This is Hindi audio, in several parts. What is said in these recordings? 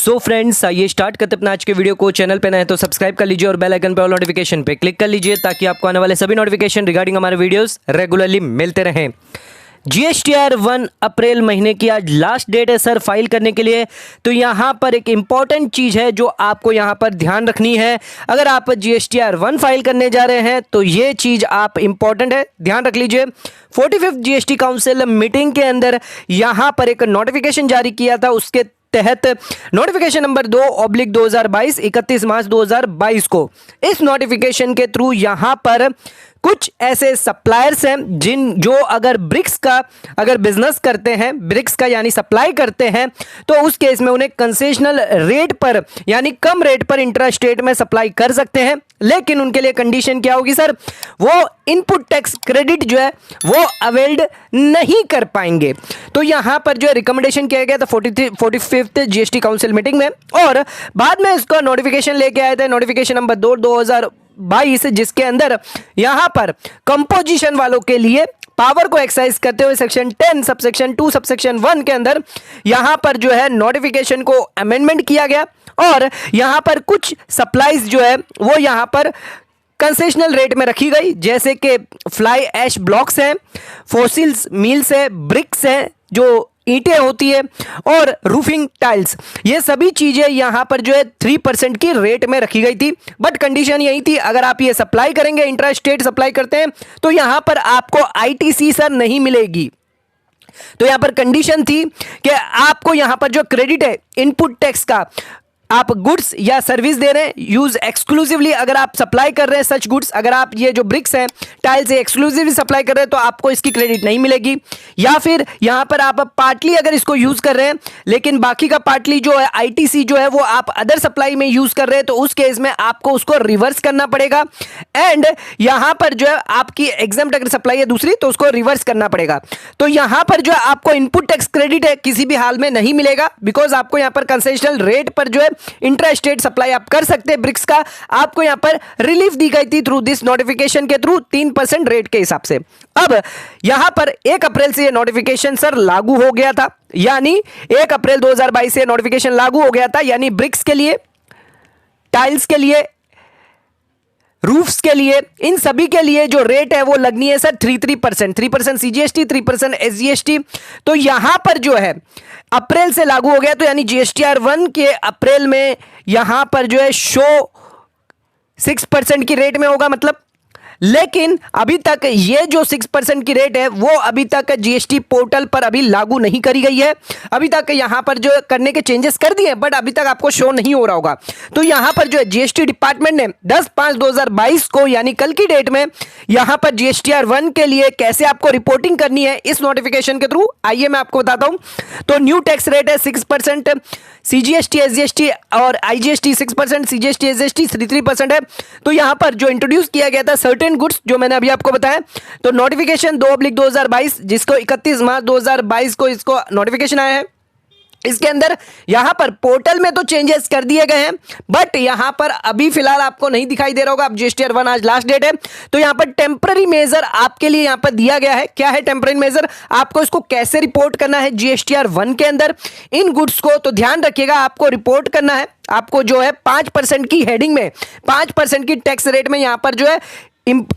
सो फ्रेंड्स, आइए स्टार्ट करते अपना आज के वीडियो को। चैनल पे नए हैं तो सब्सक्राइब कर लीजिए और बेल आइकन पे ऑल नोटिफिकेशन पे क्लिक कर लीजिए ताकि आपको आने वाले सभी नोटिफिकेशन रिगार्डिंग हमारे वीडियोस रेगुलरली मिलते रहें। जीएसटीआर 1 अप्रैल महीने की आज लास्ट डेट है सर फाइल करने के लिए। तो यहाँ पर एक इंपॉर्टेंट चीज़ है जो आपको यहाँ पर ध्यान रखनी है। अगर आप जीएसटीआर 1 फाइल करने जा रहे हैं तो ये चीज़ आप इंपॉर्टेंट है, ध्यान रख लीजिए। 45th जीएसटी काउंसिल मीटिंग के अंदर यहाँ पर एक नोटिफिकेशन जारी किया था, उसके तहत नोटिफिकेशन नंबर 2/2022 31 मार्च 2022 को। इस नोटिफिकेशन के थ्रू यहाँ पर कुछ ऐसे सप्लायर्स हैं जो अगर ब्रिक्स का अगर बिजनेस करते हैं, ब्रिक्स का यानी सप्लाई करते हैं, तो उस केस में उन्हें कंसेशनल रेट पर यानी कम रेट पर इंट्रा स्टेट में सप्लाई कर सकते हैं। लेकिन उनके लिए कंडीशन क्या होगी सर, वो इनपुट टैक्स क्रेडिट जो है वो अवेल्ड नहीं कर पाएंगे। तो यहां पर जो है रिकमेंडेशन किया गया था 45th जीएसटी काउंसिल मीटिंग में, और बाद में इसका नोटिफिकेशन लेके आए थे, नोटिफिकेशन नंबर 2/2022, जिसके अंदर यहां पर कंपोजिशन वालों के लिए पावर को एक्सरसाइज करते हुए सेक्शन 10 सबसेक्शन 2 सबसेक्शन 1 के अंदर यहां पर जो है नोटिफिकेशन को अमेंडमेंट किया गया, और यहां पर कुछ सप्लाईज जो है वो यहां पर कंसेशनल रेट में रखी गई, जैसे कि फ्लाई ऐश ब्लॉक्स हैं, फोसिल्स मील्स है, ब्रिक्स हैं जो ईंटें होती है, और रूफिंग टाइल्स। ये सभी चीजें यहां पर जो है 3% की रेट में रखी गई थी। बट कंडीशन यही थी, अगर आप ये सप्लाई करेंगे, इंट्रा स्टेट सप्लाई करते हैं, तो यहां पर आपको आईटीसी सर नहीं मिलेगी। तो यहां पर कंडीशन थी कि आपको यहां पर जो क्रेडिट है इनपुट टैक्स का, आप गुड्स या सर्विस दे रहे हैं यूज एक्सक्लूसिवली, अगर आप सप्लाई कर रहे हैं सच गुड्स, अगर आप ये जो ब्रिक्स हैं टाइल्स से एक्सक्लूसिवली सप्लाई कर रहे हैं तो आपको इसकी क्रेडिट नहीं मिलेगी। या फिर यहां पर आप पार्टली अगर इसको यूज कर रहे हैं लेकिन बाकी का पार्टली जो है आईटीसी जो है वो आप अदर सप्लाई में यूज कर रहे हैं, तो उस केस में आपको उसको रिवर्स करना पड़ेगा। एंड यहां पर जो है आपकी एग्जाम्प्ट अगर सप्लाई है दूसरी तो उसको रिवर्स करना पड़ेगा। तो यहां पर जो है आपको इनपुट टैक्स क्रेडिट है किसी भी हाल में नहीं मिलेगा, बिकॉज आपको यहां पर कंसेशनल रेट पर जो है इंट्रा स्टेट सप्लाई आप कर सकते हैं ब्रिक्स का, आपको यहां पर रिलीफ दी गई थी थ्रू दिस नोटिफिकेशन के थ्रू 3% रेट के हिसाब से। अब यहां पर 1 अप्रैल से ये नोटिफिकेशन सर लागू हो गया था, यानी 1 अप्रैल 2022 से नोटिफिकेशन लागू हो गया था, यानी ब्रिक्स के लिए, टाइल्स के लिए, रूफ्स के लिए, इन सभी के लिए जो रेट है वो लगनी है सर 3% सीजीएसटी, 3% एसजीएसटी। तो यहां पर जो है अप्रैल से लागू हो गया, तो यानी जीएसटीआर 1 के अप्रैल में यहां पर जो है शो 6% की रेट में होगा मतलब। लेकिन अभी तक ये जो 6% की रेट है वो अभी तक जीएसटी पोर्टल पर अभी लागू नहीं करी गई है। अभी तक यहां पर जो करने के चेंजेस कर दिए, बट अभी तक आपको शो नहीं हो रहा होगा। तो यहां पर जो है जीएसटी डिपार्टमेंट ने 10/5/2022 को यानी कल की डेट में यहां पर जीएसटीआर 1 के लिए कैसे आपको रिपोर्टिंग करनी है इस नोटिफिकेशन के थ्रू, आइए मैं आपको बताता हूं। तो न्यू टैक्स रेट है 6%, सीजीएसटी, एसजीएसटी और आईजीएसटी 6%, सीजीएसटी, एसजीएसटी 3% है। तो यहां पर जो इंट्रोड्यूस किया गया था सर्टेन गुड्स जो मैंने अभी आपको बताया, तो नोटिफिकेशन 2/2022 जिसको 31 मार्च 2022 को इसको नोटिफिकेशन आया है, इसके अंदर यहां पर पोर्टल में तो चेंजेस कर दिए गए हैं, बट यहां पर अभी फिलहाल आपको नहीं दिखाई दे रहा होगा। अब जीएसटीआर 1 आज लास्ट डेट है, तो यहां पर टेम्पररी मेजर आपके लिए यहां पर दिया गया है। क्या है टेम्पररी मेजर, आपको इसको कैसे रिपोर्ट करना है जीएसटीआर 1 के अंदर इन गुड्स को, तो ध्यान रखिएगा आपको रिपोर्ट करना है, आपको जो है 5% की हेडिंग में 5% की टैक्स रेट में यहां पर जो है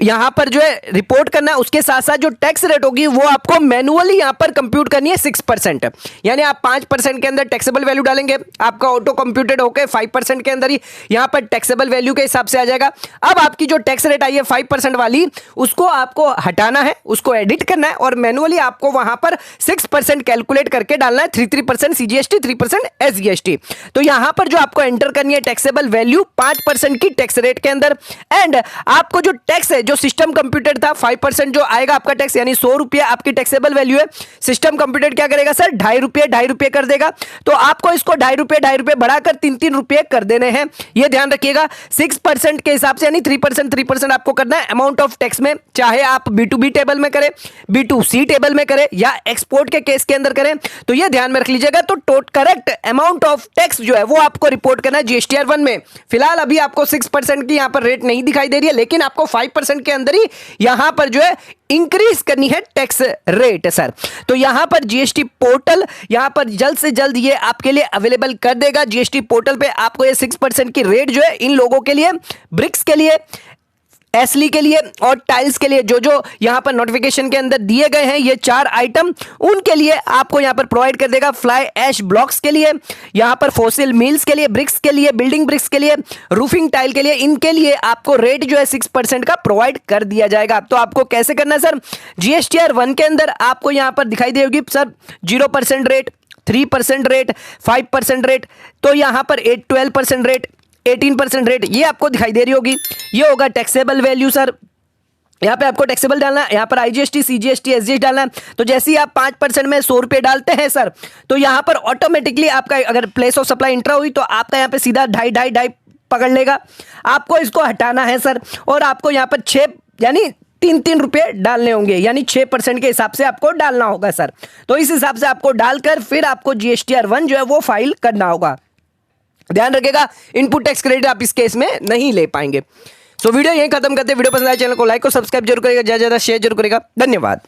यहां पर जो है रिपोर्ट करना है। उसके साथ साथ जो टैक्स रेट होगी वो आपको मैनुअली यहां पर कंप्यूट करनी है 6%, यानी आप 5% के अंदर टैक्सेबल वैल्यू डालेंगे, आपका ऑटो कंप्यूटेड होकर 5% के अंदर ही यहां पर टैक्सेबल वैल्यू के हिसाब से आ जाएगा। अब आपकी जो टैक्स रेट आई है 5% वाली, उसको आपको हटाना है, उसको एडिट करना है, और मैनुअली आपको वहां पर 6% कैलकुलेट करके डालना है, 3% सीजीएसटी, 3% एसजीएसटी। तो यहां पर जो आपको एंटर करनी है टैक्सेबल वैल्यू 5% की टैक्स रेट के अंदर, एंड आपको जो टैक्स है जो सिस्टम कंप्यूटेड था 5% जो आएगा आपका टैक्स, यानी 100 रुपये आपकी टैक्सेबल वैल्यू है, सिस्टम कंप्यूटेड क्या करेगा सर 2.5 रुपये कर देगा। तो आपको इसको 2.5 रुपये बढ़ाकर 3 रुपये कर देने हैं, ये ध्यान रखिएगा 6% के हिसाब से, यानी 3% आपको करना है अमाउंट ऑफ टैक्स में, चाहे आप B2B टेबल में करें, B2C टेबल में करें या एक्सपोर्ट के केस के अंदर करें, तो ये ध्यान में रख लीजिएगा। तो करेक्ट अमाउंट ऑफ टैक्स जो है वो आपको रिपोर्ट करना है जीएसटीआर 1 में। फिलहाल अभी आपको 6% की यहां पर रेट नहीं दिखाई दे रही है, लेकिन आपको 5% के अंदर ही यहां पर जो है इंक्रीज करनी है टैक्स रेट सर। तो यहां पर जीएसटी पोर्टल यहां पर जल्द से जल्द ये आपके लिए अवेलेबल कर देगा। जीएसटी पोर्टल पे आपको ये 6% की रेट जो है इन लोगों के लिए, ब्रिक्स के लिए, एसली के लिए और टाइल्स के लिए, जो जो यहां पर नोटिफिकेशन के अंदर दिए गए हैं ये 4 आइटम, उनके लिए आपको यहां पर प्रोवाइड कर देगा। फ्लाई ऐश ब्लॉक्स के लिए, यहां पर फोसिल मिल्स के लिए, ब्रिक्स के लिए, बिल्डिंग ब्रिक्स के लिए, रूफिंग टाइल के लिए, इनके लिए आपको रेट जो है 6% का प्रोवाइड कर दिया जाएगा। तो आपको कैसे करना है सर, जीएसटीआर 1 के अंदर आपको यहां पर दिखाई देगी सर 0% रेट, 3% रेट, 5% रेट, तो यहां पर 12% रेट, 18% रेट ये आपको दिखाई दे रही होगी। ये होगा टैक्सेबल वैल्यू सर, यहाँ पे आपको टैक्सेबल डालना है, यहाँ पर आईजीएसटी, सीजीएसटी, एसजीएसटी डालना है। तो जैसे ही आप 5% में 100 रुपये डालते हैं सर, तो यहाँ पर ऑटोमेटिकली आपका अगर प्लेस ऑफ सप्लाई इंट्रा हुई तो आपका यहाँ पे सीधा 2.5 पकड़ लेगा। आपको इसको हटाना है सर, और आपको यहाँ पर 6 यानी 3 रुपये डालने होंगे, यानी 6% के हिसाब से आपको डालना होगा सर। तो इस हिसाब से आपको डालकर फिर आपको जीएसटीआर 1 जो है वो फाइल करना होगा। ध्यान रखिएगा, इनपुट टैक्स क्रेडिट आप इस केस में नहीं ले पाएंगे। तो वीडियो यहीं खत्म करते हैं। वीडियो पसंद आए चैनल को लाइक और सब्सक्राइब जरूर करेगा, ज्यादा शेयर जरूर करेगा। धन्यवाद।